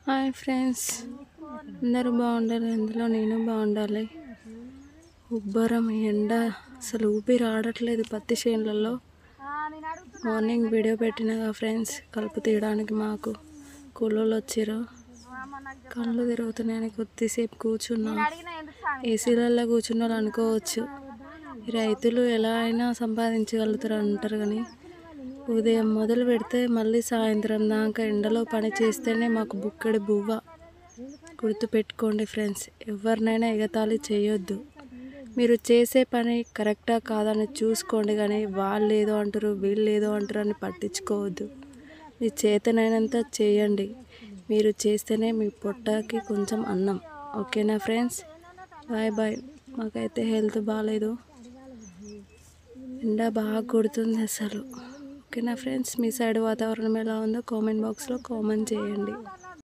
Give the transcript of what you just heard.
Hi friends, అందరూ బాగుండాలి, అందులో నేను బాగుండాలి. ఉబ్బరం ఎండ అసలు ఊపిరి ఆడట్లేదు పత్తి చేనులలో. మార్నింగ్ వీడియో పెట్టినగా ఫ్రెండ్స్, కలుపు తీయడానికి మాకు కూలోళ్ళు వచ్చారు. కళ్ళు తిరుగుతున్నాయని కొద్దిసేపు కూర్చున్నాం. ఏసీలలో కూర్చున్న వాళ్ళు అనుకోవచ్చు రైతులు ఎలా అయినా సంపాదించగలుగుతారు అంటారు, కానీ ఉదయం మొదలు పెడితే మళ్ళీ సాయంత్రం దాకా ఎండలో పని చేస్తేనే మాకు బుక్కడి బువ్వ. గుర్తుపెట్టుకోండి ఫ్రెండ్స్, ఎవరినైనా ఎగతాళి చేయొద్దు. మీరు చేసే పని కరెక్టా కాదని చూసుకోండి, కానీ వాళ్ళు ఏదో అంటారు వీళ్ళు ఏదో అంటారు అని పట్టించుకోవద్దు. మీ చేతనైనంత చేయండి. మీరు చేస్తేనే మీ పొట్టకి కొంచెం అన్నం. ఓకేనా ఫ్రెండ్స్? Bye bye. మాకైతే హెల్త్ బాగాలేదు, ఎండ బాగా కొడుతుంది అసలు. ఓకేనా ఫ్రెండ్స్, మీ సైడ్ వాతావరణం ఎలా ఉందో కామెంట్ బాక్స్లో కామెంట్ చేయండి.